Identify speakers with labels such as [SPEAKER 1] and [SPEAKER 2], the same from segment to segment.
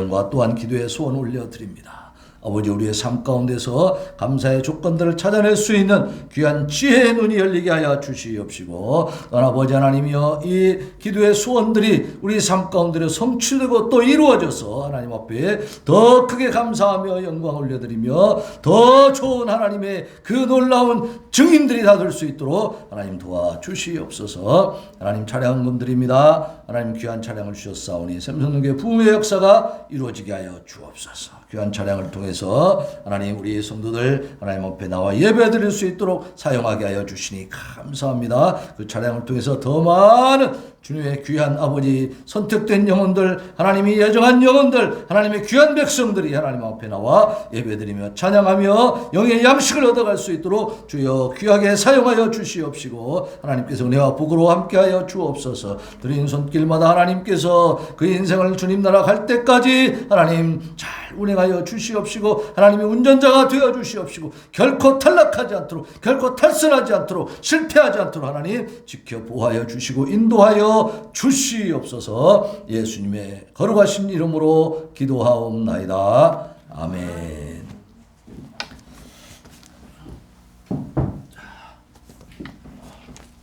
[SPEAKER 1] 또한 기도의 소원 올려드립니다. 아버지, 우리의 삶 가운데서 감사의 조건들을 찾아낼 수 있는 귀한 지혜의 눈이 열리게 하여 주시옵시고, 또한 아버지 하나님이여, 이 기도의 소원들이 우리 삶 가운데 성취되고 또 이루어져서 하나님 앞에 더 크게 감사하며 영광 올려드리며 더 좋은 하나님의 그 놀라운 증인들이 다 될 수 있도록 하나님 도와주시옵소서. 하나님, 찬양금 드립니다. 하나님, 귀한 찬양을 주셨사오니 샘선교회 부흥의 역사가 이루어지게 하여 주옵소서. 귀한 찬양을 통해서 하나님, 우리 성도들 하나님 앞에 나와 예배드릴 수 있도록 사용하게 하여 주시니 감사합니다. 그 찬양을 통해서 더 많은 주님의 귀한 아버지, 선택된 영혼들, 하나님이 예정한 영혼들, 하나님의 귀한 백성들이 하나님 앞에 나와 예배드리며 찬양하며 영의 양식을 얻어갈 수 있도록 주여 귀하게 사용하여 주시옵시고, 하나님께서 은혜와 복으로 함께하여 주옵소서. 드린 손길마다 하나님께서 그 인생을 주님 나라 갈 때까지 하나님 잘 운행하여 주시옵시고, 하나님의 운전자가 되어 주시옵시고, 결코 탈락하지 않도록, 결코 탈선하지 않도록, 실패하지 않도록 하나님 지켜 보호하여 주시고 인도하여 주시옵소서. 예수님의 거룩하신 이름으로 기도하옵나이다. 아멘.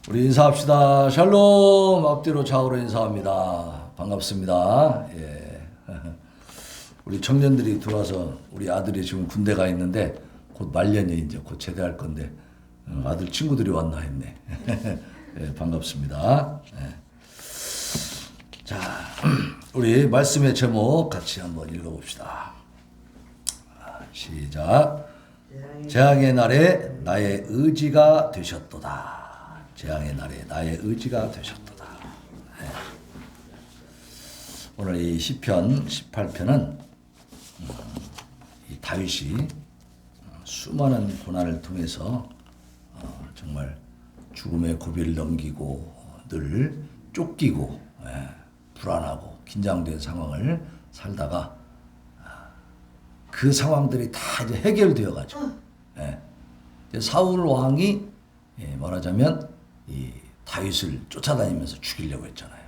[SPEAKER 1] 우리 인사합시다. 샬롬. 앞뒤로 좌우로 인사합니다. 반갑습니다. 예. 우리 청년들이 들어와서 우리 아들이 지금 군대 가 있는데 곧 말년이 이제 곧 제대할 건데 아들 친구들이 왔나 했네. 예, 반갑습니다. 예. 자, 우리 말씀의 제목 같이 한번 읽어봅시다. 시작. 재앙의 날에 나의 의지가 되셨도다. 재앙의 날에 나의 의지가 되셨도다. 네. 오늘 이 시편 18편은 이 다윗이 수많은 고난을 통해서 정말 죽음의 고비를 넘기고 늘 쫓기고 불안하고 긴장된 상황을 살다가 그 상황들이 다 이제 해결되어 가지고 사울 왕이 말하자면 이 다윗을 쫓아다니면서 죽이려고 했잖아요.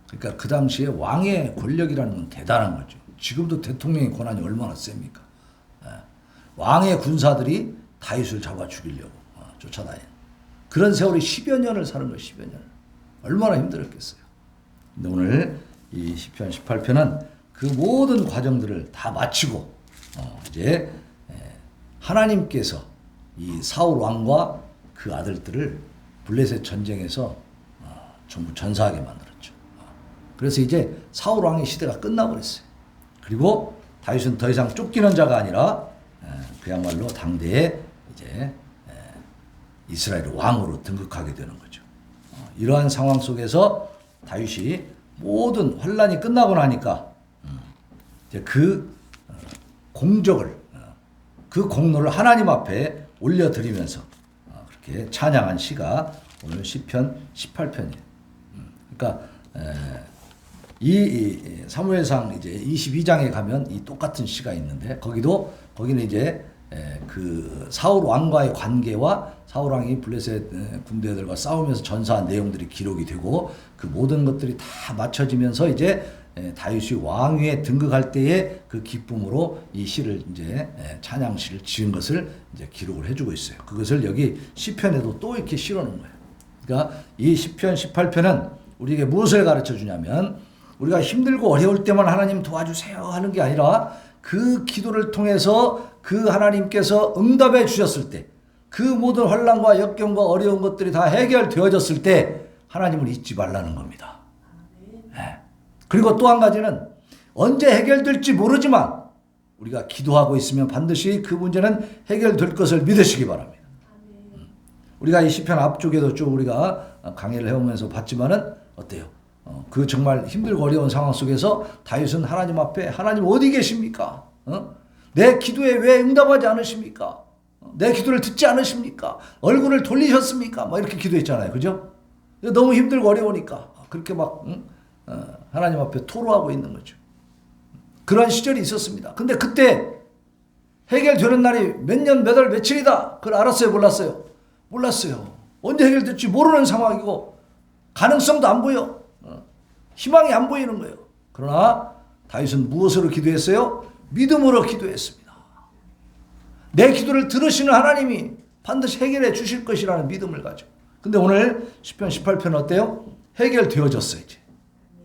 [SPEAKER 1] 그러니까 그 당시에 왕의 권력이라는 건 대단한 거죠. 지금도 대통령의 권한이 얼마나 셉니까? 왕의 군사들이 다윗을 잡아 죽이려고 쫓아다니는 그런 세월이 10여 년을 사는 거예요. 10여 년을. 얼마나 힘들었겠어요. 근데 오늘 이 시편 18편은 그 모든 과정들을 다 마치고 이제 하나님께서 이 사울 왕과 그 아들들을 블레셋 전쟁에서 전부 전사하게 만들었죠. 그래서 이제 사울 왕의 시대가 끝나버렸어요. 그리고 다윗은 더 이상 쫓기는 자가 아니라 그야말로 당대에 이제 이스라엘 왕으로 등극하게 되는 거죠. 이러한 상황 속에서 다윗이 모든 환란이 끝나고 나니까 이제 그 공적을, 그 공로를 하나님 앞에 올려드리면서 그렇게 찬양한 시가 오늘 시편 18편이에요. 그러니까 이 사무엘상 이제 22장에 가면 이 똑같은 시가 있는데 거기는 이제 그 사울 왕과의 관계와 사울 왕이 블레셋 군대들과 싸우면서 전사한 내용들이 기록이 되고 그 모든 것들이 다 맞춰지면서 이제 다윗이 왕위에 등극할 때의 그 기쁨으로 이 시를 이제 찬양시를 지은 것을 이제 기록을 해주고 있어요. 그것을 여기 시편에도 또 이렇게 실어놓은 거예요. 그러니까 이 시편 18편은 우리에게 무엇을 가르쳐 주냐면 우리가 힘들고 어려울 때만 하나님 도와주세요 하는 게 아니라 그 기도를 통해서 그 하나님께서 응답해 주셨을 때 그 모든 환난과 역경과 어려운 것들이 다 해결되어졌을 때 하나님을 잊지 말라는 겁니다. 네. 그리고 또 한 가지는 언제 해결될지 모르지만 우리가 기도하고 있으면 반드시 그 문제는 해결될 것을 믿으시기 바랍니다. 우리가 이 시편 앞쪽에도 쭉 우리가 강의를 해오면서 봤지만은 어때요? 그 정말 힘들고 어려운 상황 속에서 다윗은 하나님 앞에 하나님 어디 계십니까? 내 기도에 왜 응답하지 않으십니까? 내 기도를 듣지 않으십니까? 얼굴을 돌리셨습니까? 막 이렇게 기도했잖아요. 그죠? 너무 힘들고 어려우니까 그렇게 막 하나님 앞에 토로하고 있는 거죠. 그런 시절이 있었습니다. 근데 그때 해결되는 날이 몇 년, 몇 월, 며칠이다. 그걸 알았어요? 몰랐어요? 몰랐어요. 언제 해결될지 모르는 상황이고 가능성도 안 보여. 희망이 안 보이는 거예요. 그러나 다윗은 무엇으로 기도했어요? 믿음으로 기도했습니다. 내 기도를 들으시는 하나님이 반드시 해결해 주실 것이라는 믿음을 가지고. 근데 오늘 시편 18편 어때요? 해결되어졌어요. 이제.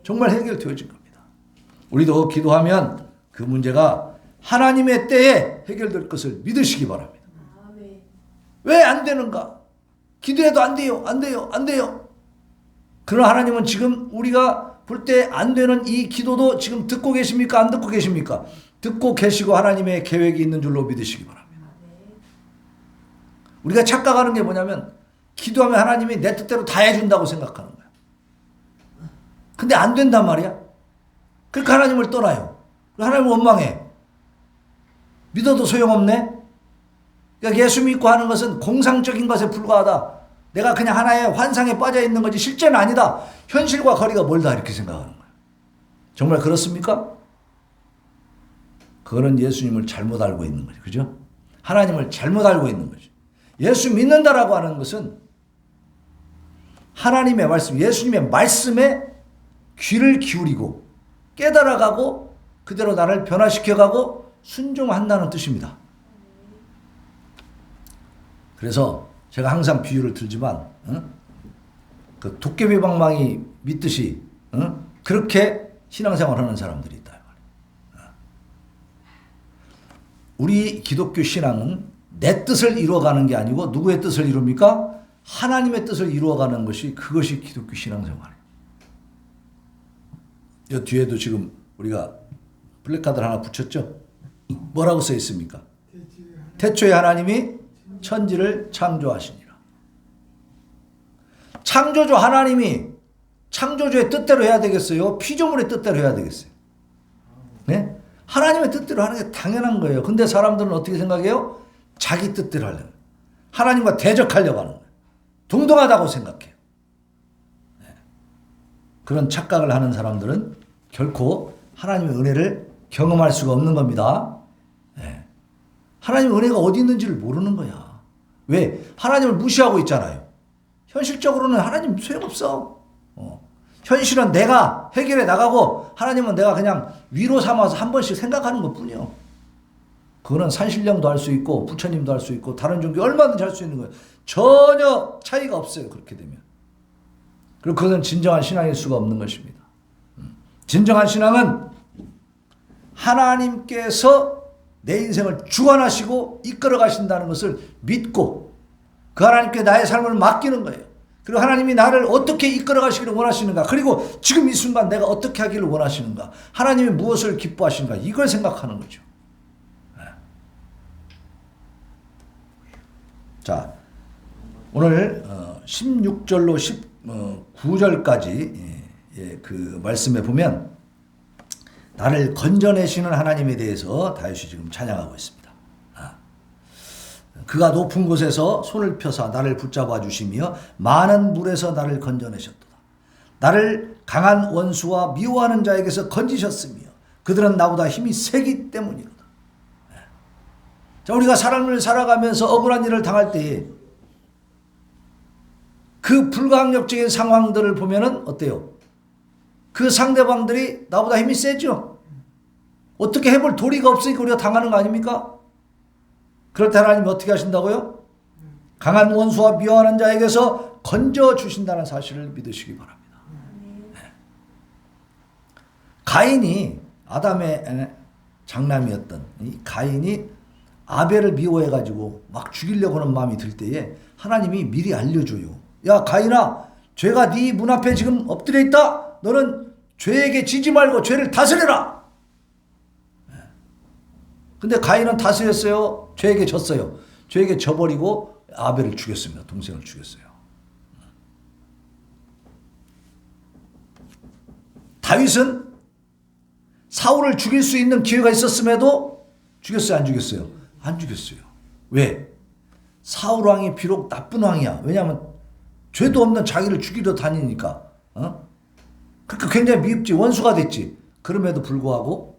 [SPEAKER 1] 정말 해결되어진 겁니다. 우리도 기도하면 그 문제가 하나님의 때에 해결될 것을 믿으시기 바랍니다. 왜 안 되는가? 기도해도 안 돼요. 안 돼요. 안 돼요. 그러나 하나님은 지금 우리가 볼 때 안 되는 이 기도도 지금 듣고 계십니까? 안 듣고 계십니까? 듣고 계시고 하나님의 계획이 있는 줄로 믿으시기 바랍니다. 우리가 착각하는 게 뭐냐면 기도하면 하나님이 내 뜻대로 다 해준다고 생각하는 거야. 근데 안 된단 말이야. 그러니까 하나님을 떠나요. 하나님을 원망해. 믿어도 소용없네. 그러니까 예수 믿고 하는 것은 공상적인 것에 불과하다. 내가 그냥 하나의 환상에 빠져 있는 거지 실제는 아니다. 현실과 거리가 멀다 이렇게 생각하는 거야. 정말 그렇습니까? 그거는 예수님을 잘못 알고 있는 거죠. 그죠? 하나님을 잘못 알고 있는 거죠. 예수 믿는다라고 하는 것은 하나님의 말씀, 예수님의 말씀에 귀를 기울이고 깨달아가고 그대로 나를 변화시켜가고 순종한다는 뜻입니다. 그래서 제가 항상 비유를 들지만 그 도깨비 방망이 믿듯이 그렇게 신앙생활하는 사람들이 있다. 우리 기독교 신앙은 내 뜻을 이루어가는 게 아니고 누구의 뜻을 이룹니까? 하나님의 뜻을 이루어가는 것이 그것이 기독교 신앙생활이에요. 이 뒤에도 지금 우리가 플래카드를 하나 붙였죠? 뭐라고 써 있습니까? 태초에 하나님이 천지를 창조하시니라. 창조주 하나님이 창조주의 뜻대로 해야 되겠어요? 피조물의 뜻대로 해야 되겠어요? 네? 하나님의 뜻대로 하는 게 당연한 거예요. 근데 사람들은 어떻게 생각해요? 자기 뜻대로 하려고 해요. 하나님과 대적하려고 하는 거예요. 동등하다고 생각해요. 네. 그런 착각을 하는 사람들은 결코 하나님의 은혜를 경험할 수가 없는 겁니다. 네. 하나님의 은혜가 어디 있는지를 모르는 거야. 왜? 하나님을 무시하고 있잖아요. 현실적으로는 하나님 소용없어. 현실은 내가 해결해 나가고 하나님은 내가 그냥 위로 삼아서 한 번씩 생각하는 것뿐이요. 그거는 산신령도 할 수 있고 부처님도 할 수 있고 다른 종교 얼마든지 할 수 있는 거예요. 전혀 차이가 없어요. 그렇게 되면. 그리고 그것은 진정한 신앙일 수가 없는 것입니다. 진정한 신앙은 하나님께서 내 인생을 주관하시고 이끌어 가신다는 것을 믿고 그 하나님께 나의 삶을 맡기는 거예요. 그리고 하나님이 나를 어떻게 이끌어 가시기를 원하시는가, 그리고 지금 이 순간 내가 어떻게 하기를 원하시는가, 하나님이 무엇을 기뻐하시는가, 이걸 생각하는 거죠. 자, 오늘 16절로 19절까지 그 말씀에 보면 나를 건져내시는 하나님에 대해서 다윗이 지금 찬양하고 있습니다. 그가 높은 곳에서 손을 펴사 나를 붙잡아 주시며 많은 물에서 나를 건져내셨도다. 나를 강한 원수와 미워하는 자에게서 건지셨으며 그들은 나보다 힘이 세기 때문이로다. 자, 우리가 삶을 살아가면서 억울한 일을 당할 때에 그 불가항력적인 상황들을 보면은 어때요? 그 상대방들이 나보다 힘이 세죠? 어떻게 해볼 도리가 없으니까 우리가 당하는 거 아닙니까? 그럴 때 하나님이 어떻게 하신다고요? 강한 원수와 미워하는 자에게서 건져주신다는 사실을 믿으시기 바랍니다. 네. 가인이 아담의 장남이었던 이 가인이 아벨을 미워해가지고 막 죽이려고 하는 마음이 들 때에 하나님이 미리 알려줘요. 야 가인아, 죄가 네 문 앞에 지금 엎드려 있다. 너는 죄에게 지지 말고 죄를 다스려라. 근데 가인은 다스렸어요? 죄에게 졌어요? 죄에게 져버리고 아벨을 죽였습니다. 동생을 죽였어요. 다윗은 사울을 죽일 수 있는 기회가 있었음에도 죽였어요? 안 죽였어요? 안 죽였어요. 왜? 사울 왕이 비록 나쁜 왕이야. 왜냐하면 죄도 없는 자기를 죽이러 다니니까. 그러니까 굉장히 미흡지. 원수가 됐지. 그럼에도 불구하고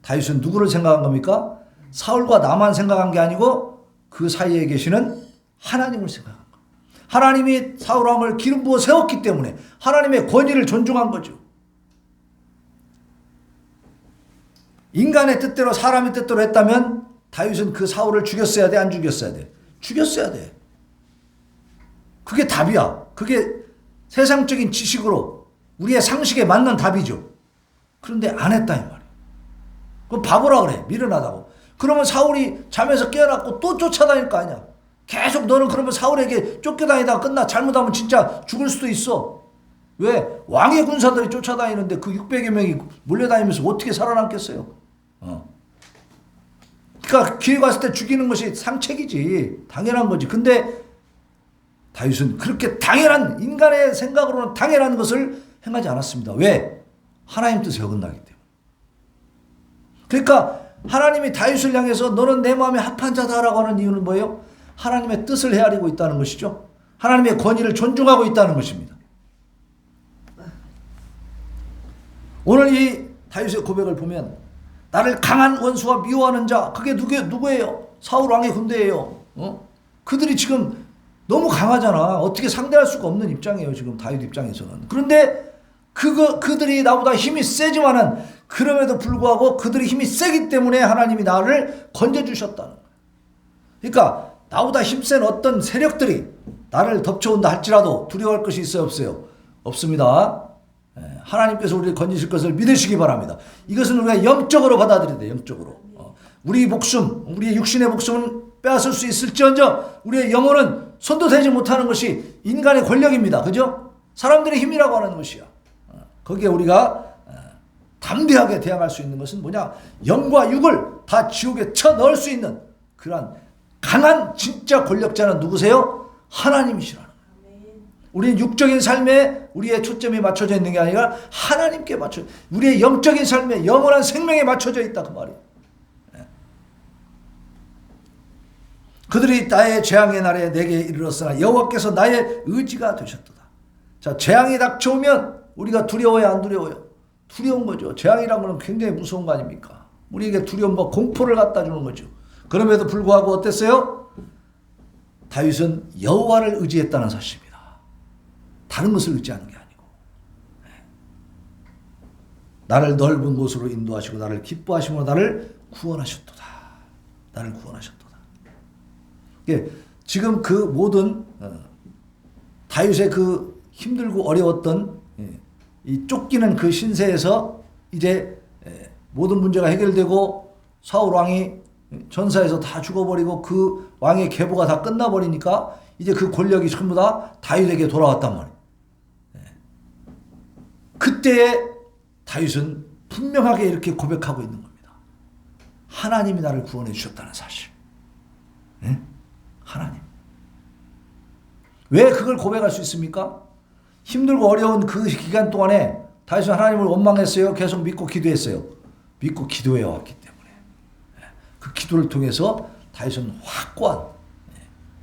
[SPEAKER 1] 다윗은 누구를 생각한 겁니까? 사울과 나만 생각한 게 아니고 그 사이에 계시는 하나님을 생각한 거예요. 하나님이 사울 왕을 기름 부어 세웠기 때문에 하나님의 권위를 존중한 거죠. 인간의 뜻대로 사람의 뜻대로 했다면 다윗은 그 사울을 죽였어야 돼, 안 죽였어야 돼? 죽였어야 돼. 그게 답이야. 그게 세상적인 지식으로 우리의 상식에 맞는 답이죠. 그런데 안 했다 이 말이야. 그럼 바보라 그래. 미련하다고. 그러면 사울이 잠에서 깨어났고 또 쫓아다닐 거 아니야. 계속 너는 그러면 사울에게 쫓겨다니다가 끝나. 잘못하면 진짜 죽을 수도 있어. 왜? 왕의 군사들이 쫓아다니는데 그 600여 명이 몰려다니면서 어떻게 살아남겠어요? 그러니까 기회가 왔을 때 죽이는 것이 상책이지. 당연한 거지. 근데 다윗은 그렇게 당연한, 인간의 생각으로는 당연한 것을 행하지 않았습니다. 왜? 하나님 뜻에 어긋나기 때문에. 그러니까 하나님이 다윗을 향해서 너는 내 마음에 합한 자다라고 하는 이유는 뭐예요? 하나님의 뜻을 헤아리고 있다는 것이죠. 하나님의 권위를 존중하고 있다는 것입니다. 오늘 이 다윗의 고백을 보면 나를 강한 원수와 미워하는 자, 그게 누구예요? 사울 왕의 군대예요. 그들이 지금 너무 강하잖아. 어떻게 상대할 수가 없는 입장이에요. 지금 다윗 입장에서는. 그런데 그들이 나보다 힘이 세지만은 그럼에도 불구하고 그들이 힘이 세기 때문에 하나님이 나를 건져주셨다는 거예요. 그러니까 나보다 힘센 어떤 세력들이 나를 덮쳐온다 할지라도 두려워할 것이 있어요, 없어요? 없습니다. 하나님께서 우리를 건지실 것을 믿으시기 바랍니다. 이것은 우리가 영적으로 받아들여야 돼요. 영적으로. 우리 목숨, 우리의 육신의 목숨은 빼앗을 수 있을지언정 우리의 영혼은 손도 대지 못하는 것이 인간의 권력입니다. 그죠? 사람들의 힘이라고 하는 것이야. 거기에 우리가 담대하게 대항할 수 있는 것은 뭐냐? 영과 육을 다 지옥에 쳐넣을 수 있는 그러한 강한 진짜 권력자는 누구세요? 하나님이시라는 거예요. 우리는 육적인 삶에 우리의 초점이 맞춰져 있는 게 아니라 하나님께 맞춰, 우리의 영적인 삶에 영원한 생명에 맞춰져 있다 그 말이에요. 그들이 나의 재앙의 날에 내게 이르렀으나 여호와께서 나의 의지가 되셨도다. 자, 재앙이 닥쳐오면 우리가 두려워요, 안 두려워요? 두려운 거죠. 재앙이란 건 굉장히 무서운 거 아닙니까? 우리에게 두려움과 공포를 갖다 주는 거죠. 그럼에도 불구하고 어땠어요? 다윗은 여호와를 의지했다는 사실입니다. 다른 것을 의지하는 게 아니고. 나를 넓은 곳으로 인도하시고 나를 기뻐하시고 나를 구원하셨도다. 나를 구원하셨도다. 지금 그 모든 다윗의 그 힘들고 어려웠던 이 쫓기는 그 신세에서 이제 모든 문제가 해결되고 사울 왕이 전사에서 다 죽어버리고 그 왕의 계보가 다 끝나버리니까 이제 그 권력이 전부 다 다윗에게 돌아왔단 말이에요. 그때에 다윗은 분명하게 이렇게 고백하고 있는 겁니다. 하나님이 나를 구원해 주셨다는 사실. 하나님. 왜 그걸 고백할 수 있습니까? 힘들고 어려운 그 기간 동안에 다윗은 하나님을 원망했어요? 계속 믿고 기도했어요? 믿고 기도해 왔기 때문에. 그 기도를 통해서 다윗은 확고한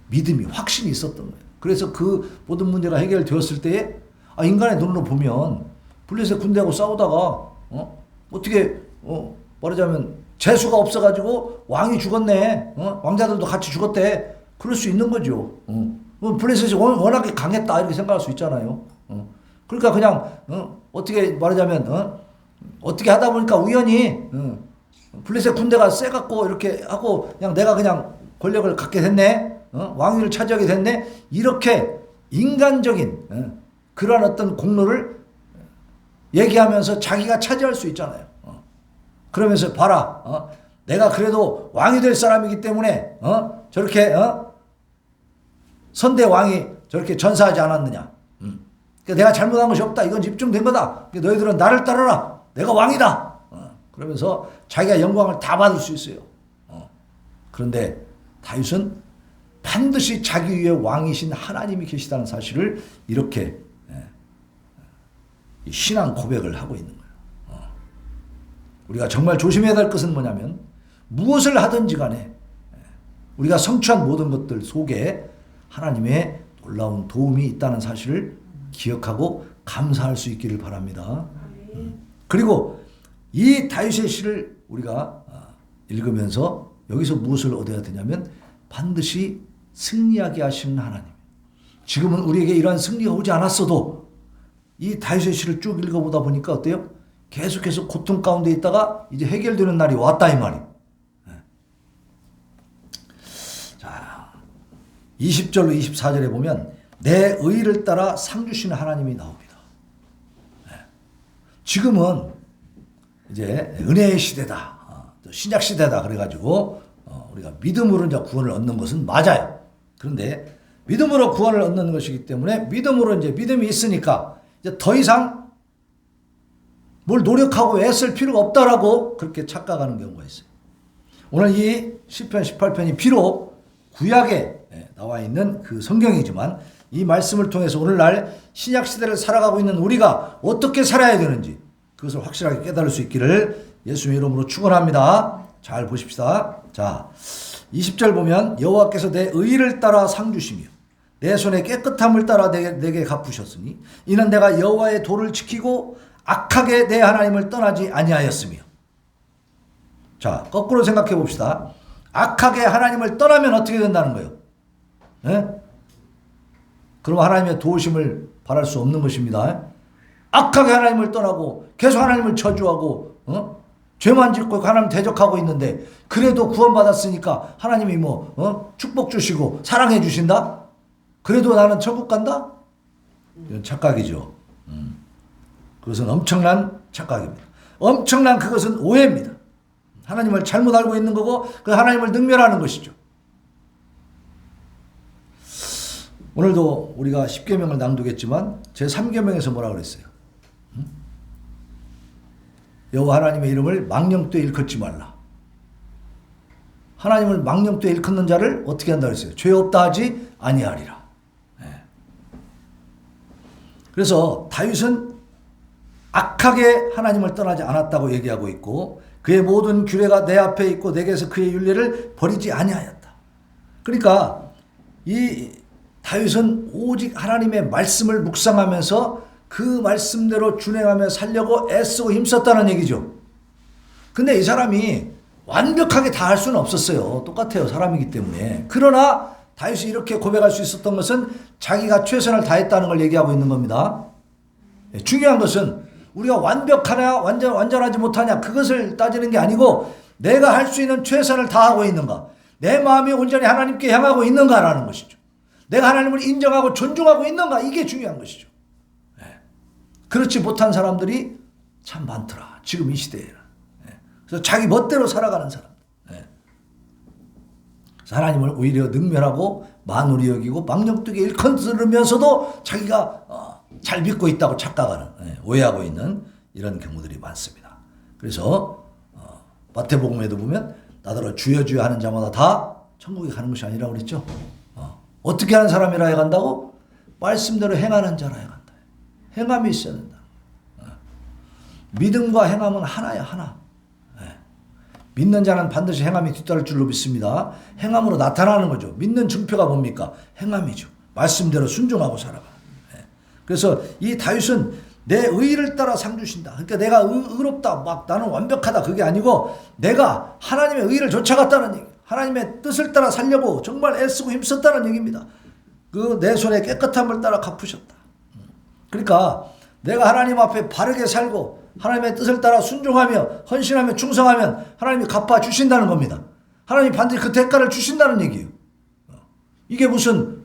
[SPEAKER 1] 믿음이, 확신이 있었던 거예요. 그래서 그 모든 문제가 해결되었을 때에 인간의 눈으로 보면 블레셋 군대하고 싸우다가 어떻게 말하자면 재수가 없어가지고 왕이 죽었네. 왕자들도 같이 죽었대. 그럴 수 있는 거죠. 블레셋이 워낙에 강했다 이렇게 생각할 수 있잖아요. 그러니까 그냥 어떻게 말하자면 어떻게 하다 보니까 우연히 블레셋 군대가 세갖고 이렇게 하고 그냥 내가 그냥 권력을 갖게 됐네. 왕위를 차지하게 됐네. 이렇게 인간적인 그런 어떤 공로를 얘기하면서 자기가 차지할 수 있잖아요. 그러면서 봐라. 내가 그래도 왕이 될 사람이기 때문에 저렇게 선대 왕이 저렇게 전사하지 않았느냐. 그러니까 내가 잘못한 것이 없다. 이건 입증된 거다. 너희들은 나를 따르라. 내가 왕이다. 그러면서 자기가 영광을 다 받을 수 있어요. 그런데 다윗은 반드시 자기 위에 왕이신 하나님이 계시다는 사실을 이렇게 신앙 고백을 하고 있는 거예요. 우리가 정말 조심해야 될 것은 뭐냐면 무엇을 하든지 간에 우리가 성취한 모든 것들 속에 하나님의 놀라운 도움이 있다는 사실을 기억하고 감사할 수 있기를 바랍니다. 그리고 이 다윗의 시를 우리가 읽으면서 여기서 무엇을 얻어야 되냐면 반드시 승리하게 하시는 하나님. 지금은 우리에게 이러한 승리가 오지 않았어도 이 다윗의 시를 쭉 읽어보다 보니까 어때요? 계속해서 고통 가운데 있다가 이제 해결되는 날이 왔다 이 말이에요. 자, 20절로 24절에 보면 내 의를 따라 상 주시는 하나님이 나옵니다. 지금은 이제 은혜의 시대다. 신약 시대다. 그래가지고 우리가 믿음으로 이제 구원을 얻는 것은 맞아요. 그런데 믿음으로 구원을 얻는 것이기 때문에 믿음으로 이제 믿음이 있으니까 이제 더 이상 뭘 노력하고 애쓸 필요가 없다라고 그렇게 착각하는 경우가 있어요. 오늘 이 시편 18편이 비록 구약에 나와 있는 그 성경이지만 이 말씀을 통해서 오늘날 신약 시대를 살아가고 있는 우리가 어떻게 살아야 되는지 그것을 확실하게 깨달을 수 있기를 예수님의 이름으로 축원합니다. 잘 보십시다. 자, 20절 보면 여호와께서 내 의를 따라 상 주시며 내 손의 깨끗함을 따라 내게 갚으셨으니 이는 내가 여호와의 도를 지키고 악하게 내 하나님을 떠나지 아니하였으며. 자, 거꾸로 생각해 봅시다. 악하게 하나님을 떠나면 어떻게 된다는 거예요? 네? 그럼 하나님의 도우심을 바랄 수 없는 것입니다. 악하게 하나님을 떠나고 계속 하나님을 저주하고 죄만 짓고 하나님 대적하고 있는데 그래도 구원받았으니까 하나님이 축복 주시고 사랑해 주신다? 그래도 나는 천국 간다? 이건 착각이죠. 그것은 엄청난 착각입니다. 엄청난 그것은 오해입니다. 하나님을 잘못 알고 있는 거고 그 하나님을 능멸하는 것이죠. 오늘도 우리가 10계명을 낭독했지만 제 3계명에서 뭐라 그랬어요? 여호와 하나님의 이름을 망령되이 일컫지 말라. 하나님을 망령되이 일컫는 자를 어떻게 한다 그랬어요? 죄 없다 하지 아니하리라. 그래서 다윗은 악하게 하나님을 떠나지 않았다고 얘기하고 있고 그의 모든 규례가 내 앞에 있고 내게서 그의 율례를 버리지 아니하였다. 그러니까 이 다윗은 오직 하나님의 말씀을 묵상하면서 그 말씀대로 준행하며 살려고 애쓰고 힘썼다는 얘기죠. 근데 이 사람이 완벽하게 다 할 수는 없었어요. 똑같아요. 사람이기 때문에. 그러나 다윗이 이렇게 고백할 수 있었던 것은 자기가 최선을 다했다는 걸 얘기하고 있는 겁니다. 중요한 것은 우리가 완벽하냐 완전하지 못하냐 그것을 따지는 게 아니고 내가 할 수 있는 최선을 다하고 있는가, 내 마음이 온전히 하나님께 향하고 있는가라는 것이죠. 내가 하나님을 인정하고 존중하고 있는가, 이게 중요한 것이죠. 그렇지 못한 사람들이 참 많더라 지금 이 시대에는. 그래서 자기 멋대로 살아가는 사람들, 하나님을 오히려 능멸하고 만우리 여기고 망령되게 일컫으면서도 자기가 잘 믿고 있다고 착각하는, 오해하고 있는 이런 경우들이 많습니다. 그래서 마태복음에도 보면 나더러 주여 주여 하는 자마다 다 천국에 가는 것이 아니라고 그랬죠. 어떻게 하는 사람이라 해간다고? 말씀대로 행하는 자라 해간다. 행함이 있어야 된다. 믿음과 행함은 하나야, 하나. 믿는 자는 반드시 행함이 뒤따를 줄로 믿습니다. 행함으로 나타나는 거죠. 믿는 증표가 뭡니까? 행함이죠. 말씀대로 순종하고 살아가. 그래서 이 다윗은 내 의를 따라 상 주신다. 그러니까 내가 의롭다, 막 나는 완벽하다, 그게 아니고 내가 하나님의 의를 쫓아갔다는 얘기, 하나님의 뜻을 따라 살려고 정말 애쓰고 힘썼다는 얘기입니다. 그 내 손에 깨끗함을 따라 갚으셨다. 그러니까 내가 하나님 앞에 바르게 살고 하나님의 뜻을 따라 순종하며 헌신하며 충성하면 하나님이 갚아주신다는 겁니다. 하나님이 반드시 그 대가를 주신다는 얘기예요. 이게 무슨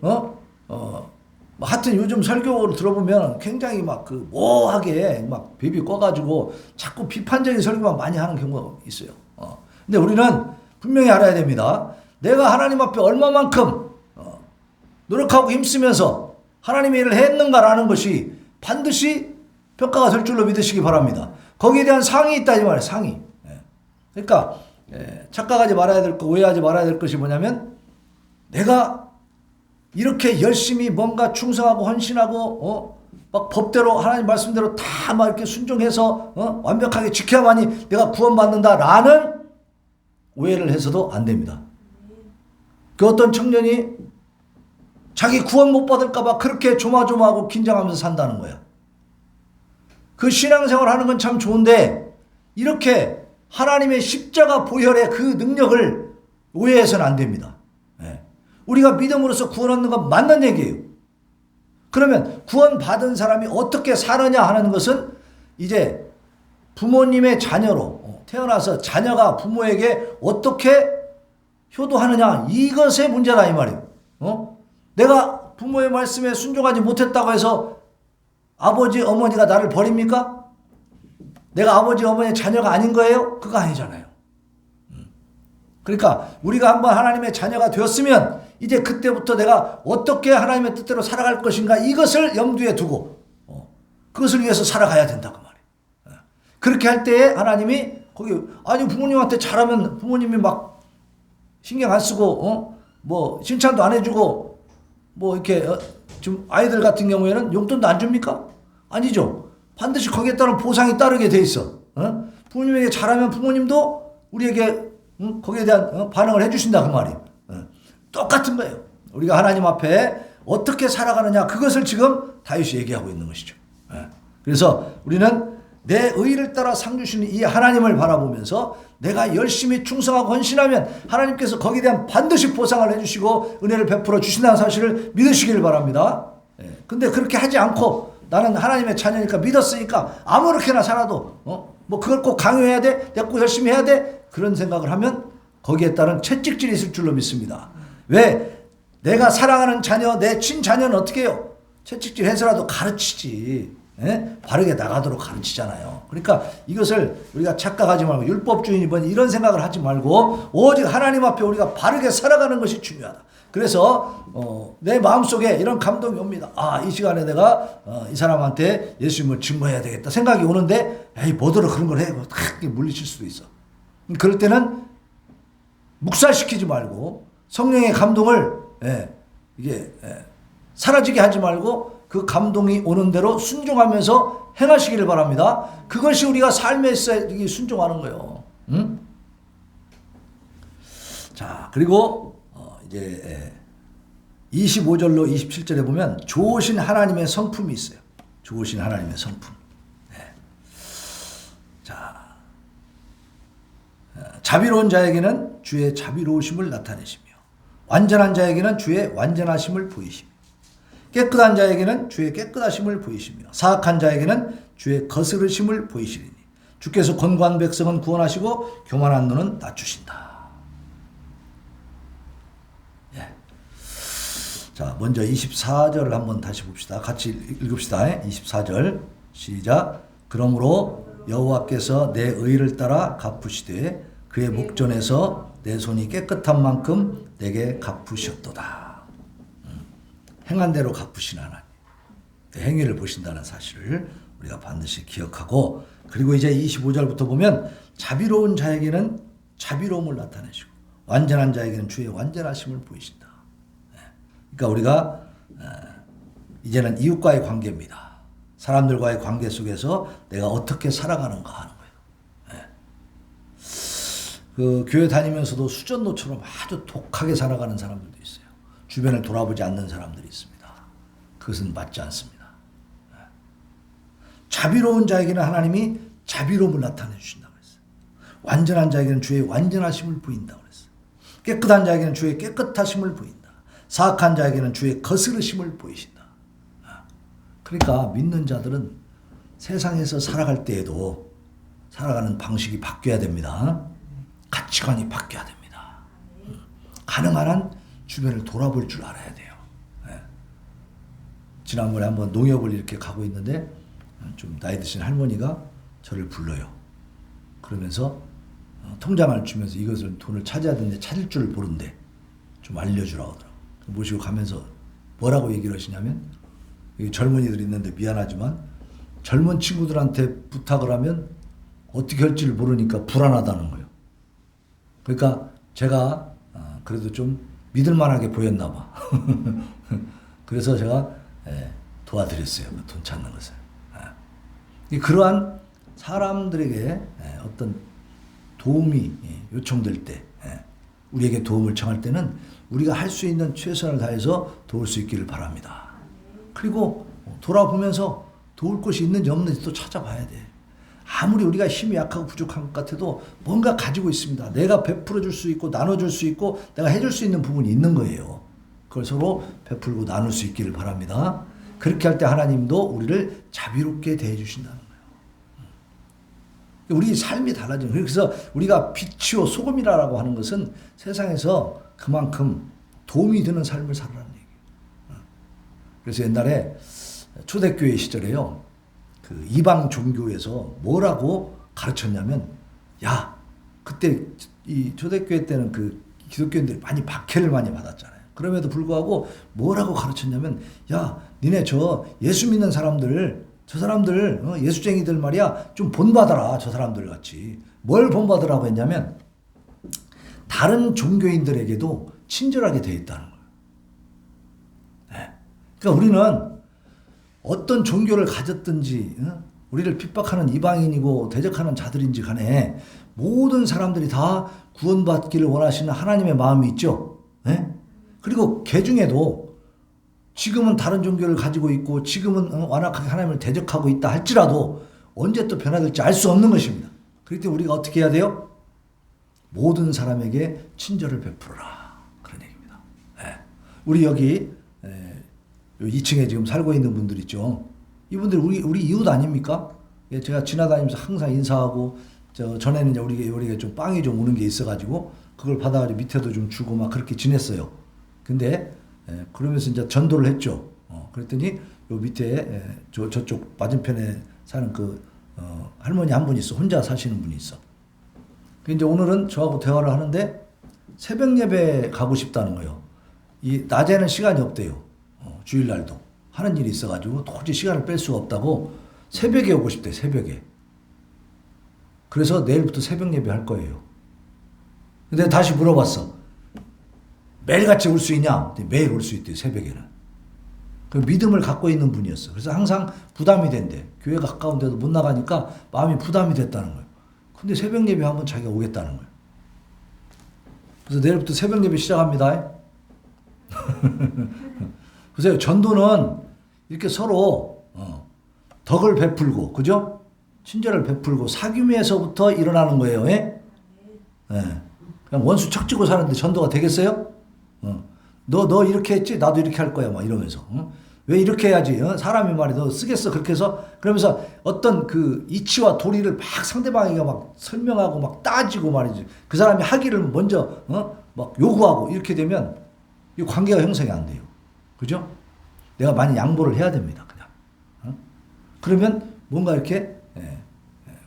[SPEAKER 1] 하여튼 요즘 설교를 들어보면 굉장히 막 그 모호하게 막 비비 꺼가지고 자꾸 비판적인 설교만 많이 하는 경우가 있어요. 근데 우리는 분명히 알아야 됩니다. 내가 하나님 앞에 얼마만큼 노력하고 힘쓰면서 하나님의 일을 했는가라는 것이 반드시 평가가 될 줄로 믿으시기 바랍니다. 거기에 대한 상이 있다 이 말이에요. 상이. 그러니까 착각하지 말아야 될 것, 오해하지 말아야 될 것이 뭐냐면 내가 이렇게 열심히 뭔가 충성하고 헌신하고 막 법대로 하나님 말씀대로 다 막 이렇게 순종해서 완벽하게 지켜야만이 내가 구원받는다라는 오해를 해서도 안 됩니다. 그 어떤 청년이 자기 구원 못 받을까 봐 그렇게 조마조마하고 긴장하면서 산다는 거야. 그 신앙생활 하는 건 참 좋은데 이렇게 하나님의 십자가 보혈의 그 능력을 오해해서는 안 됩니다. 우리가 믿음으로써 구원 얻는 건 맞는 얘기예요. 그러면 구원 받은 사람이 어떻게 사느냐 하는 것은 이제 부모님의 자녀로 태어나서 자녀가 부모에게 어떻게 효도하느냐, 이것의 문제다 이 말이에요. 내가 부모의 말씀에 순종하지 못했다고 해서 아버지 어머니가 나를 버립니까? 내가 아버지 어머니의 자녀가 아닌 거예요? 그거 아니잖아요. 그러니까 우리가 한번 하나님의 자녀가 되었으면 이제 그때부터 내가 어떻게 하나님의 뜻대로 살아갈 것인가, 이것을 염두에 두고 그것을 위해서 살아가야 된다고 말이에요. 그렇게 할 때에 하나님이 거기 아니 부모님한테 잘하면 부모님이 막 신경 안 쓰고 뭐 칭찬도 안 해주고 뭐 이렇게 좀 아이들 같은 경우에는 용돈도 안 줍니까? 아니죠. 반드시 거기에 따른 보상이 따르게 돼 있어. 부모님에게 잘하면 부모님도 우리에게 거기에 대한 반응을 해주신다 그 말이에요. 똑같은 거예요. 우리가 하나님 앞에 어떻게 살아가느냐, 그것을 지금 다윗이 얘기하고 있는 것이죠. 그래서 우리는 내 의를 따라 상 주시는 이 하나님을 바라보면서 내가 열심히 충성하고 헌신하면 하나님께서 거기에 대한 반드시 보상을 해주시고 은혜를 베풀어 주신다는 사실을 믿으시길 바랍니다. 근데 그렇게 하지 않고 나는 하나님의 자녀니까 믿었으니까 아무렇게나 살아도 뭐 그걸 꼭 강요해야 돼? 내가 꼭 열심히 해야 돼? 그런 생각을 하면 거기에 따른 채찍질이 있을 줄로 믿습니다. 왜? 내가 사랑하는 자녀, 내 친자녀는 어떻게 해요? 채찍질 해서라도 가르치지. 바르게 나가도록 가르치잖아요. 그러니까 이것을 우리가 착각하지 말고 율법주의니 뭐니 이런 생각을 하지 말고 오직 하나님 앞에 우리가 바르게 살아가는 것이 중요하다. 그래서 내 마음속에 이런 감동이 옵니다. 아, 이 시간에 내가 이 사람한테 예수님을 증거해야 되겠다 생각이 오는데 에이 뭐더러 그런 걸 해. 탁 물리칠 수도 있어. 그럴 때는 묵살시키지 말고 성령의 감동을 사라지게 하지 말고 그 감동이 오는 대로 순종하면서 행하시기를 바랍니다. 그것이 우리가 삶에 있어 순종하는 거예요. 자, 그리고 이제 25절로 27절에 보면 좋으신 하나님의 성품이 있어요. 좋으신 하나님의 성품. 자, 자비로운 자에게는 주의 자비로우심을 나타내시며 완전한 자에게는 주의 완전하심을 보이시며 깨끗한 자에게는 주의 깨끗하심을 보이시며 사악한 자에게는 주의 거스르심을 보이시리니 주께서 권고한 백성은 구원하시고 교만한 눈은 낮추신다. 자, 먼저 24절을 한번 다시 봅시다. 같이 읽읍시다. 24절 시작. 그러므로 여호와께서 내 의를 따라 갚으시되 그의 목전에서 내 손이 깨끗한 만큼 내게 갚으셨도다. 행한 대로 갚으신 하나님, 행위를 보신다는 사실을 우리가 반드시 기억하고, 그리고 이제 25절부터 보면 자비로운 자에게는 자비로움을 나타내시고 완전한 자에게는 주의 완전하심을 보이신다. 그러니까 우리가 이제는 이웃과의 관계입니다. 사람들과의 관계 속에서 내가 어떻게 살아가는가 하는 거예요. 그 교회 다니면서도 수전노처럼 아주 독하게 살아가는 사람들도 있어요. 주변을 돌아보지 않는 사람들이 있습니다. 그것은 맞지 않습니다. 자비로운 자에게는 하나님이 자비로움을 나타내 주신다고 그랬어요. 완전한 자에게는 주의 완전하심을 보인다고 그랬어요. 깨끗한 자에게는 주의 깨끗하심을 보인다. 사악한 자에게는 주의 거스르심을 보이신다. 그러니까 믿는 자들은 세상에서 살아갈 때에도 살아가는 방식이 바뀌어야 됩니다. 가치관이 바뀌어야 됩니다. 가능한 한 주변을 돌아볼 줄 알아야 돼요. 지난번에 한번 농협을 이렇게 가고 있는데 좀 나이 드신 할머니가 저를 불러요. 그러면서 통장을 주면서 이것을 돈을 찾아야 되는데 찾을 줄 모른대. 좀 알려주라고 하더라고요. 모시고 가면서 뭐라고 얘기를 하시냐면, 젊은이들이 있는데 미안하지만 젊은 친구들한테 부탁을 하면 어떻게 할지를 모르니까 불안하다는 거예요. 그러니까 제가 그래도 좀 믿을만하게 보였나 봐. 그래서 제가 도와드렸어요. 돈 찾는 것을. 그러한 사람들에게 어떤 도움이 요청될 때, 우리에게 도움을 청할 때는 우리가 할 수 있는 최선을 다해서 도울 수 있기를 바랍니다. 그리고 돌아보면서 도울 곳이 있는지 없는지 또 찾아봐야 돼. 아무리 우리가 힘이 약하고 부족한 것 같아도 뭔가 가지고 있습니다. 내가 베풀어 줄 수 있고 나눠줄 수 있고 내가 해줄 수 있는 부분이 있는 거예요. 그걸 서로 베풀고 나눌 수 있기를 바랍니다. 그렇게 할 때 하나님도 우리를 자비롭게 대해 주신다는 거예요. 우리 삶이 달라지는 거예요. 그래서 우리가 빛이요 소금이라고 하는 것은 세상에서 그만큼 도움이 되는 삶을 살아라는 얘기예요. 그래서 옛날에 초대교회 시절에요. 그 이방 종교에서 뭐라고 가르쳤냐면, 야, 그때 이 초대교회 때는 그 기독교인들이 많이 박해를 많이 받았잖아요. 그럼에도 불구하고 뭐라고 가르쳤냐면, 야, 니네 저 예수 믿는 사람들, 저 사람들 예수쟁이들 말이야 좀 본받아라. 저 사람들 같이. 뭘 본받으라고 했냐면 다른 종교인들에게도 친절하게 돼 있다는 거예요. 네. 그러니까 우리는 어떤 종교를 가졌든지 우리를 핍박하는 이방인이고 대적하는 자들인지 간에 모든 사람들이 다 구원받기를 원하시는 하나님의 마음이 있죠. 네? 그리고 개 중에도 지금은 다른 종교를 가지고 있고 지금은 완악하게 하나님을 대적하고 있다 할지라도 언제 또 변화될지 알 수 없는 것입니다. 그렇기 때문에 우리가 어떻게 해야 돼요? 모든 사람에게 친절을 베풀어라. 그런 얘기입니다. 네. 우리 여기 2층에 지금 살고 있는 분들 있죠. 이분들 우리 이웃 아닙니까? 제가 지나다니면서 항상 인사하고 전에는 이제 우리가 좀 빵이 좀 오는 게 있어가지고 그걸 받아가지고 밑에도 좀 주고 막 그렇게 지냈어요. 근데 그러면서 이제 전도를 했죠. 그랬더니 요 밑에 저쪽 맞은편에 사는 그 할머니 한 분 있어. 혼자 사시는 분이 있어. 이제 오늘은 저하고 대화를 하는데 새벽 예배 가고 싶다는 거예요. 이 낮에는 시간이 없대요. 주일날도 하는 일이 있어가지고 도저히 시간을 뺄 수가 없다고 새벽에 오고 싶대. 새벽에. 그래서 내일부터 새벽 예배 할 거예요. 근데 다시 물어봤어. 매일같이 올 수 있냐? 매일 올 수 있대요. 새벽에는. 그 믿음을 갖고 있는 분이었어. 그래서 항상 부담이 된대. 교회가 가까운데도 못 나가니까 마음이 부담이 됐다는 거예요. 근데 새벽 예배 한번 자기가 오겠다는 거예요. 그래서 내일부터 새벽 예배 시작합니다. 보세요. 전도는 이렇게 서로 덕을 베풀고, 그죠? 친절을 베풀고 사귐에서부터 일어나는 거예요. 예? 예. 그냥 원수 척지고 사는데 전도가 되겠어요? 너 이렇게 했지? 나도 이렇게 할 거야. 막 이러면서. 왜 이렇게 해야지? 사람이 말이야. 너 쓰겠어? 그렇게 해서? 그러면서 어떤 그 이치와 도리를 막 상대방에게 막 설명하고 막 따지고 말이지. 그 사람이 하기를 먼저, 막 요구하고 이렇게 되면 이 관계가 형성이 안 돼요. 그죠? 내가 많이 양보를 해야 됩니다. 그냥. 그러면 뭔가 이렇게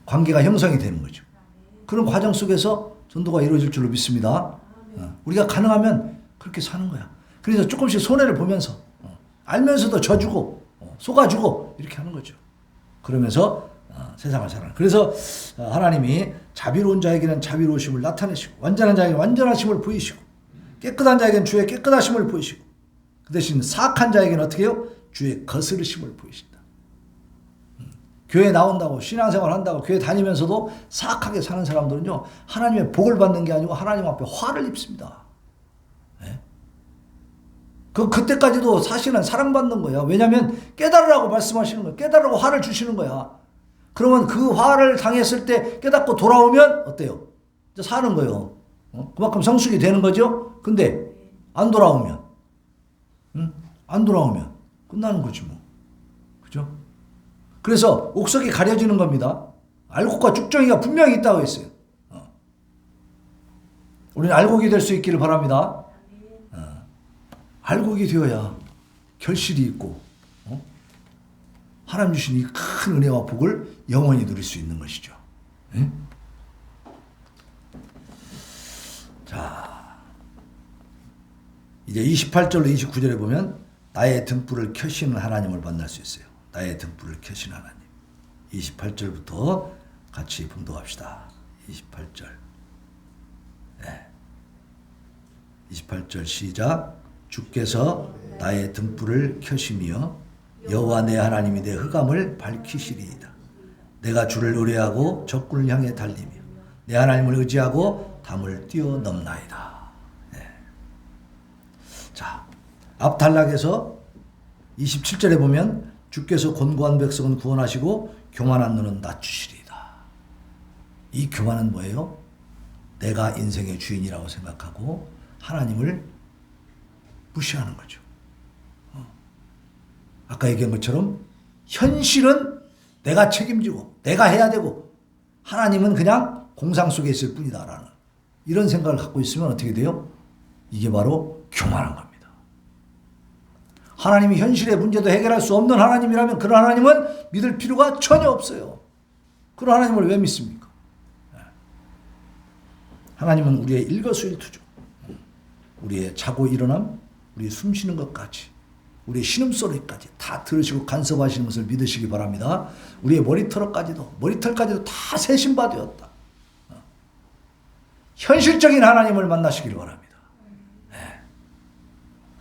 [SPEAKER 1] 관계가 형성이 되는 거죠. 그런 과정 속에서 전도가 이루어질 줄로 믿습니다. 우리가 가능하면 그렇게 사는 거야. 그래서 조금씩 손해를 보면서 알면서도 져주고 속아주고 이렇게 하는 거죠. 그러면서 세상을 살아가는. 그래서 하나님이 자비로운 자에게는 자비로우심을 나타내시고 완전한 자에게는 완전하심을 보이시고 깨끗한 자에게는 주의 깨끗하심을 보이시고 그 대신 사악한 자에게는 어떻게 해요? 주의 거스르심을 보이신다. 교회 나온다고 신앙생활 한다고 교회 다니면서도 사악하게 사는 사람들은요 하나님의 복을 받는 게 아니고 하나님 앞에 화를 입습니다. 네? 그때까지도 사실은 사랑받는 거야. 왜냐하면 깨달으라고 말씀하시는 거야. 깨달으라고 화를 주시는 거야. 그러면 그 화를 당했을 때 깨닫고 돌아오면 어때요? 이제 사는 거예요. 그만큼 성숙이 되는 거죠. 근데 안 돌아오면 안 돌아오면 끝나는 거지 뭐. 그죠? 그래서 옥석이 가려지는 겁니다. 알곡과 쭉정이가 분명히 있다고 했어요. 우리는 알곡이 될 수 있기를 바랍니다. 알곡이 되어야 결실이 있고 하나님 주신 이 큰 은혜와 복을 영원히 누릴 수 있는 것이죠. 네? 자, 이제 28절로 29절에 보면 나의 등불을 켜시는 하나님을 만날 수 있어요. 나의 등불을 켜신 하나님. 28절부터 같이 봉독합시다. 28절. 네. 28절 시작. 주께서 나의 등불을 켜시며 여호와 내 하나님이 내 흑암을 밝히시리이다. 내가 주를 의뢰하고 적군을 향해 달리며 내 하나님을 의지하고 담을 뛰어넘나이다. 네. 자, 앞 단락에서 27절에 보면 주께서 곤고한 백성은 구원하시고 교만한 눈은 낮추시리이다. 이 교만은 뭐예요? 내가 인생의 주인이라고 생각하고 하나님을 무시하는 거죠. 아까 얘기한 것처럼 현실은 내가 책임지고 내가 해야 되고 하나님은 그냥 공상 속에 있을 뿐이다라는 이런 생각을 갖고 있으면 어떻게 돼요? 이게 바로 교만한 겁니다. 하나님이 현실의 문제도 해결할 수 없는 하나님이라면 그런 하나님은 믿을 필요가 전혀 없어요. 그런 하나님을 왜 믿습니까? 하나님은 우리의 일거수일투족, 우리의 자고 일어남, 우리의 숨쉬는 것까지, 우리의 신음소리까지 다 들으시고 간섭하시는 것을 믿으시기 바랍니다. 우리의 머리털까지도 다 세신바 되었다. 현실적인 하나님을 만나시길 바랍니다.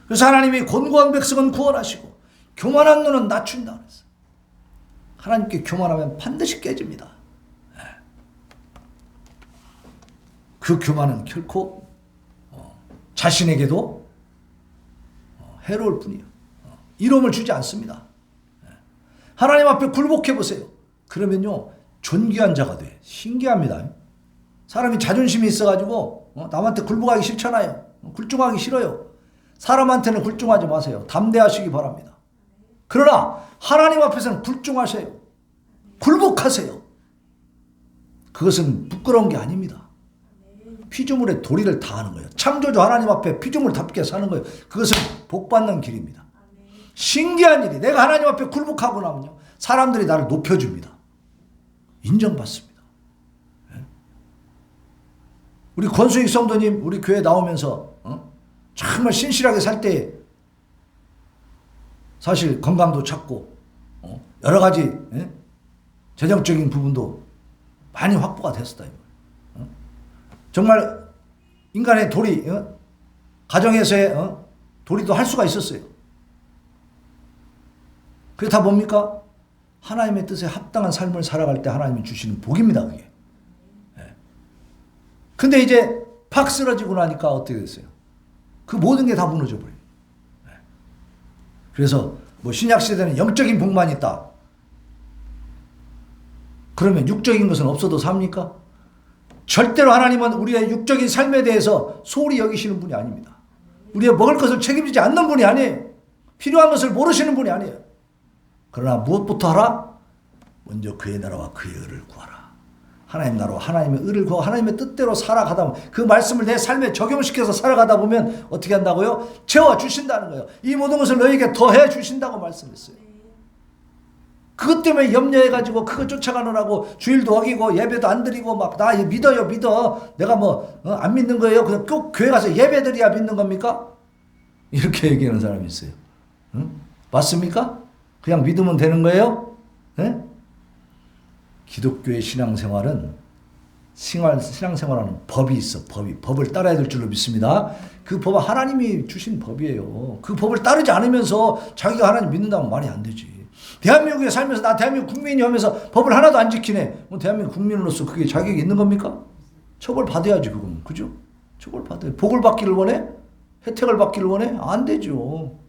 [SPEAKER 1] 그래서 하나님이 곤고한 백성은 구원하시고 교만한 눈은 낮춘다 그랬어요. 하나님께 교만하면 반드시 깨집니다. 그 교만은 결코 자신에게도 해로울 뿐이에요. 이로움을 주지 않습니다. 하나님 앞에 굴복해 보세요. 그러면요 존귀한 자가 돼. 신기합니다. 사람이 자존심이 있어가지고 남한테 굴복하기 싫잖아요. 굴종하기 싫어요. 사람한테는 굴종하지 마세요. 담대하시기 바랍니다. 그러나 하나님 앞에서는 굴종하세요. 굴복하세요. 그것은 부끄러운 게 아닙니다. 피조물의 도리를 다하는 거예요. 창조주 하나님 앞에 피조물답게 사는 거예요. 그것은 복받는 길입니다. 신기한 일이 내가 하나님 앞에 굴복하고 나면요 사람들이 나를 높여줍니다. 인정받습니다. 우리 권수익 성도님 우리 교회 나오면서 정말 신실하게 살 때 사실 건강도 찾고 여러 가지 재정적인 부분도 많이 확보가 됐었다. 정말 인간의 도리, 가정에서의 도리도 할 수가 있었어요. 그게 다 뭡니까? 하나님의 뜻에 합당한 삶을 살아갈 때 하나님이 주시는 복입니다. 그게. 근데 이제 팍 쓰러지고 나니까 어떻게 됐어요? 그 모든 게 다 무너져 버려요. 그래서 뭐 신약 시대는 영적인 복만 있다. 그러면 육적인 것은 없어도 삽니까? 절대로 하나님은 우리의 육적인 삶에 대해서 소홀히 여기시는 분이 아닙니다. 우리의 먹을 것을 책임지지 않는 분이 아니에요. 필요한 것을 모르시는 분이 아니에요. 그러나 무엇부터 하라? 먼저 그의 나라와 그의 의를 구하라. 하나님 나라와 하나님의 의를 구하고 하나님의 뜻대로 살아가다 보면 그 말씀을 내 삶에 적용시켜서 살아가다 보면 어떻게 한다고요? 채워주신다는 거예요. 이 모든 것을 너에게 더해 주신다고 말씀했어요. 그것 때문에 염려해가지고 그거 쫓아가느라고 주일도 어기고 예배도 안 드리고 막 나 믿어요 믿어 내가 뭐 안 믿는 거예요. 그냥 꼭 교회 가서 예배 드려야 믿는 겁니까? 이렇게 얘기하는 사람이 있어요. 맞습니까? 그냥 믿으면 되는 거예요? 기독교의 신앙생활은 신앙생활하는 법이 있어. 법을 따라야 될 줄로 믿습니다. 그 법은 하나님이 주신 법이에요. 그 법을 따르지 않으면서 자기가 하나님 믿는다면 말이 안 되지. 대한민국에 살면서 나 대한민국 국민이 하면서 법을 하나도 안 지키네. 뭐 대한민국 국민으로서 그게 자격이 있는 겁니까? 처벌 받아야지 그건. 그죠? 처벌 받아야. 복을 받기를 원해? 혜택을 받기를 원해? 안 되죠.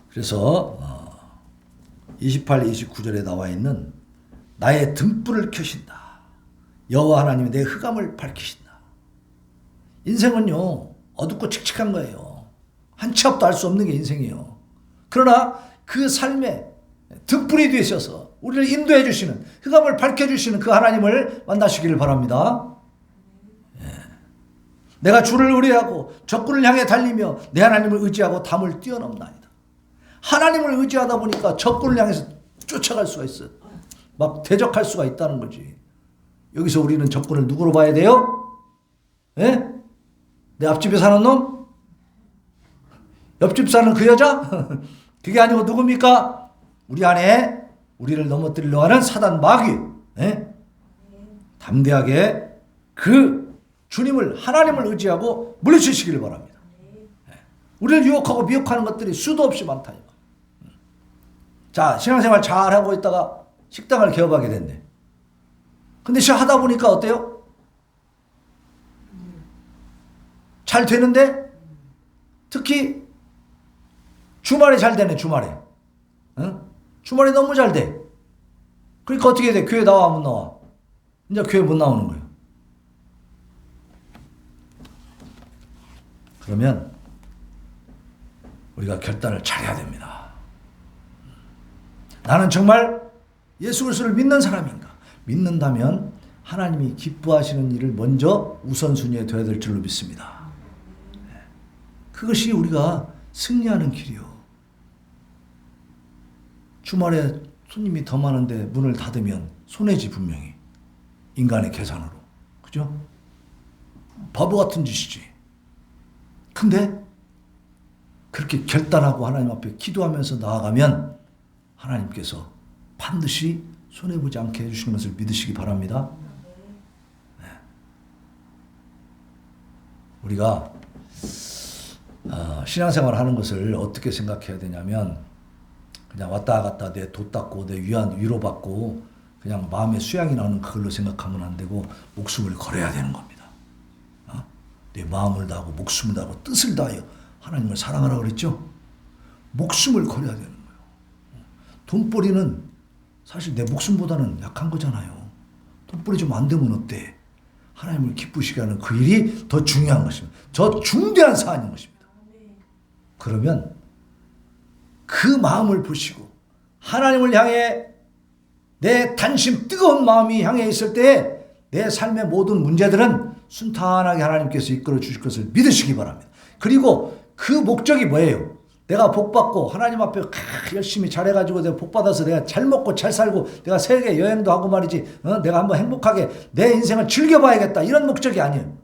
[SPEAKER 1] 그래서 28, 29절에 나와 있는 나의 등불을 켜신다. 여호와 하나님이 내 흑암을 밝히신다. 인생은요 어둡고 칙칙한 거예요. 한 치 앞도 알 수 없는 게 인생이에요. 그러나 그 삶에 등불이 되셔서 우리를 인도해 주시는 흑암을 밝혀주시는 그 하나님을 만나시기를 바랍니다. 내가 주를 의뢰하고 적군을 향해 달리며 내 하나님을 의지하고 담을 뛰어넘나이다. 하나님을 의지하다 보니까 적군을 향해서 쫓아갈 수가 있어요. 막 대적할 수가 있다는 거지. 여기서 우리는 적군을 누구로 봐야 돼요? 예? 내 앞집에 사는 놈? 옆집 사는 그 여자? 그게 아니고 누굽니까? 우리 안에 우리를 넘어뜨리려고 하는 사단 마귀. 예? 담대하게 그 주님을 하나님을 의지하고 물리치시기를 바랍니다. 우리를 유혹하고 미혹하는 것들이 수도 없이 많다니까. 자, 신앙생활 잘하고 있다가 식당을 개업하게 됐네. 근데 하다 보니까 어때요? 잘 되는데 특히 주말에 잘 되네. 주말에. 응? 주말에 너무 잘 돼. 그러니까 어떻게 돼? 교회 나와 못 나와? 이제 교회 못 나오는 거예요. 그러면 우리가 결단을 잘해야 됩니다. 나는 정말 예수 그리스도를 믿는 사람인가? 믿는다면 하나님이 기뻐하시는 일을 먼저 우선순위에 둬야 될 줄로 믿습니다. 그것이 우리가 승리하는 길이요. 주말에 손님이 더 많은데 문을 닫으면 손해지 분명히. 인간의 계산으로. 그죠? 바보 같은 짓이지. 근데 그렇게 결단하고 하나님 앞에 기도하면서 나아가면 하나님께서 반드시 손해보지 않게 해주시는 것을 믿으시기 바랍니다. 네. 우리가 신앙생활을 하는 것을 어떻게 생각해야 되냐면 그냥 왔다 갔다 내 돛 닦고 내 위로받고 그냥 마음의 수양이 나는 그걸로 생각하면 안 되고 목숨을 걸어야 되는 겁니다. 내 마음을 다하고 목숨을 다하고 뜻을 다하여 하나님을 사랑하라고 그랬죠? 목숨을 걸어야 되는 거예요. 돈벌이는 사실 내 목숨보다는 약한 거잖아요. 돈벌이 좀 안 되면 어때? 하나님을 기쁘시게 하는 그 일이 더 중요한 것입니다. 더 중대한 사안인 것입니다. 그러면 그 마음을 보시고 하나님을 향해 내 단심 뜨거운 마음이 향해 있을 때 내 삶의 모든 문제들은 순탄하게 하나님께서 이끌어 주실 것을 믿으시기 바랍니다. 그리고 그 목적이 뭐예요? 내가 복받고 하나님 앞에 열심히 잘해가지고 내가 복받아서 내가 잘 먹고 잘 살고 내가 세계 여행도 하고 말이지 내가 한번 행복하게 내 인생을 즐겨봐야겠다 이런 목적이 아니에요.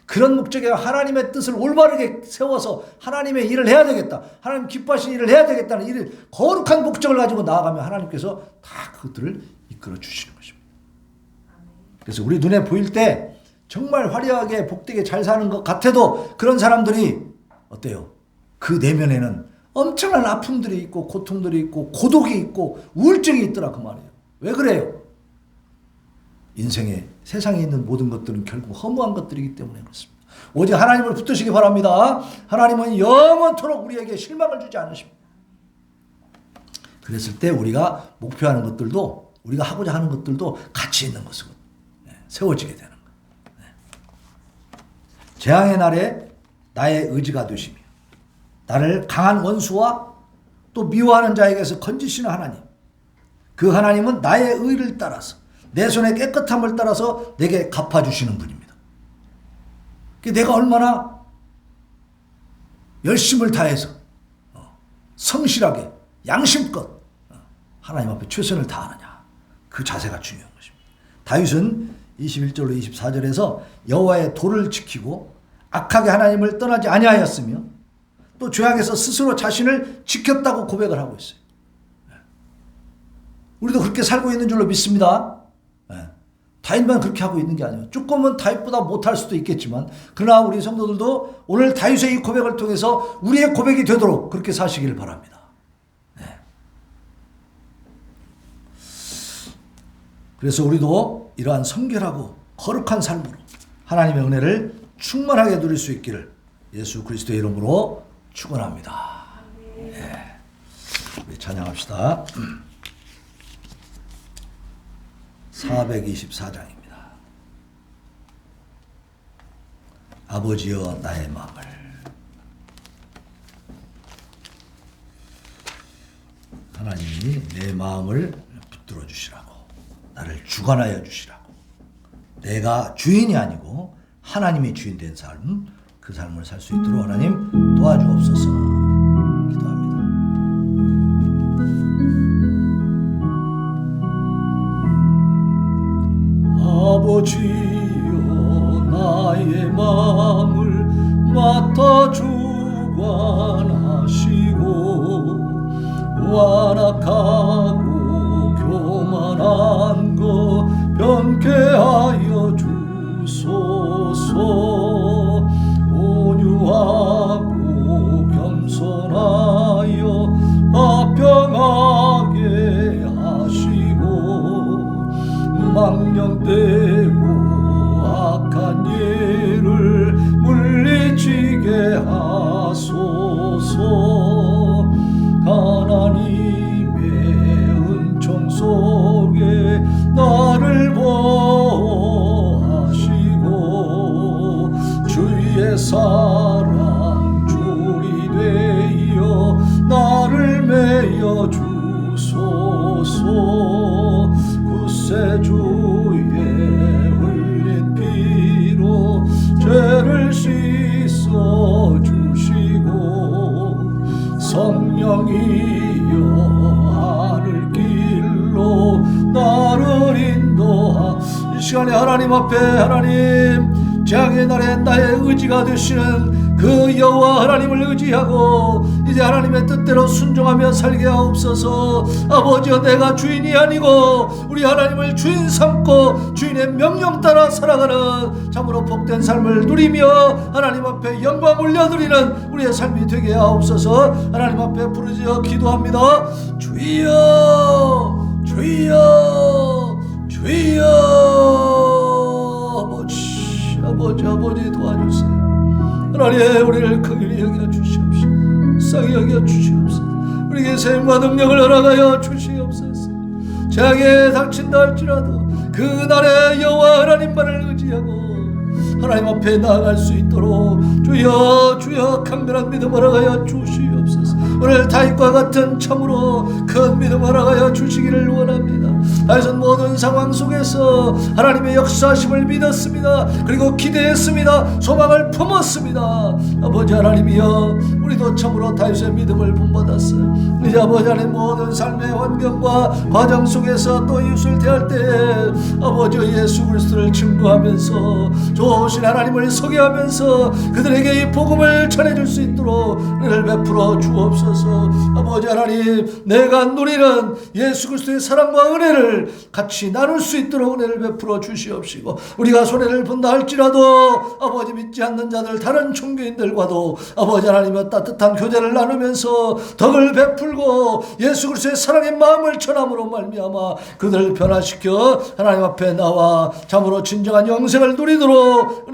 [SPEAKER 1] 그런 목적이 하나님의 뜻을 올바르게 세워서 하나님의 일을 해야 되겠다. 하나님 기뻐하시는 일을 해야 되겠다는 일을 거룩한 목적을 가지고 나아가면 하나님께서 다 그것들을 이끌어 주시는 것입니다. 그래서 우리 눈에 보일 때 정말 화려하게 복되게 잘 사는 것 같아도 그런 사람들이 어때요? 그 내면에는 엄청난 아픔들이 있고 고통들이 있고 고독이 있고 우울증이 있더라 그 말이에요. 왜 그래요? 인생에 세상에 있는 모든 것들은 결국 허무한 것들이기 때문에 그렇습니다. 오직 하나님을 붙드시기 바랍니다. 하나님은 영원토록 우리에게 실망을 주지 않으십니다. 그랬을 때 우리가 목표하는 것들도 우리가 하고자 하는 것들도 가치 있는 것으로 세워지게 되는 거예요. 재앙의 날에 나의 의지가 되시며 나를 강한 원수와 또 미워하는 자에게서 건지시는 하나님. 그 하나님은 나의 의를 따라서 내 손의 깨끗함을 따라서 내게 갚아주시는 분입니다. 내가 얼마나 열심을 다해서 성실하게 양심껏 하나님 앞에 최선을 다하느냐. 그 자세가 중요한 것입니다. 다윗은 21절로 24절에서 여호와의 도를 지키고 악하게 하나님을 떠나지 아니하였으며 또 죄악에서 스스로 자신을 지켰다고 고백을 하고 있어요. 우리도 그렇게 살고 있는 줄로 믿습니다. 다윗만 그렇게 하고 있는 게 아니에요. 조금은 다윗보다 못할 수도 있겠지만 그러나 우리 성도들도 오늘 다윗의 이 고백을 통해서 우리의 고백이 되도록 그렇게 사시기를 바랍니다. 그래서 우리도 이러한 성결하고 거룩한 삶으로 하나님의 은혜를 충만하게 누릴 수 있기를 예수 그리스도의 이름으로 축원합니다. 우리 찬양합시다. 424장입니다. 아버지여 나의 마음을 하나님이 내 마음을 붙들어 주시라고 나를 주관하여 주시라고 내가 주인이 아니고 하나님이 주인 된 삶 그 삶을 살 수 있도록 하나님 도와주옵소서 기도합니다. 아버지여 나의 마음을 맡아 주관하시고 완악하고 교만한 것 변케하여 주소서. 온유하고 겸손하여 화평하게 하시고 망령되고 악한 예를 물리치게 하소서. 하나님의 은총 속에 나를 보호하시고 주의 사랑 줄이 되어 나를 메어 주소서. 시간에 하나님 앞에 하나님 재앙의 날에 나의 의지가 되시는 그 여호와 하나님을 의지하고 이제 하나님의 뜻대로 순종하며 살게 하옵소서. 아버지여, 내가 주인이 아니고 우리 하나님을 주인 삼고 주인의 명령 따라 살아가는 참으로 복된 삶을 누리며 하나님 앞에 영광 올려드리는 우리의 삶이 되게 하옵소서. 하나님 앞에 부르짖어 기도합니다. 주여, 주여, 주여. 아버지 도와주세요. 하나님, 우리를 긍휼히 여겨 주시옵소서. 싸게 여겨 주시옵소서. 우리에게 생과 능력을 허락하여 주시옵소서. 재앙에 닥친다 할지라도 그날의 여호와 하나님만을 의지하고 하나님 앞에 나아갈 수 있도록 주여, 주여 강건한 믿음 허락하여 주시옵소서. 오늘 다윗과 같은 참으로 큰 믿음 허락하여 주시기를 원합니다. 다윗은 모든 상황 속에서 하나님의 역사하심을 믿었습니다. 그리고 기대했습니다. 소망을 품었습니다. 아버지 하나님이여, 우리도 참으로 다윗의 믿음을 본받았어요. 이제 아버지 하나님, 모든 삶의 환경과 과정 속에서 또 이웃을 대할 때 아버지 예수 그리스도를 증거하면서 좋으신 하나님을 소개하면서 그들에게 이 복음을 전해줄 수 있도록 은혜를 베풀어 주옵소서. 아버지 하나님, 내가 누리는 예수 그리스도의 사랑과 은혜를 같이 나눌 수 있도록 은혜를 베풀어 주시옵시고, 우리가 손해를 본다 할지라도 아버지 믿지 않는 자들 다른 종교인들과도 아버지 하나님의 따뜻한 교제를 나누면서 덕을 베풀고 예수 그리스도의 사랑의 마음을 전함으로 말미암아 그들을 변화시켜 하나님 앞에 나와 참으로 진정한 영생을 누리도록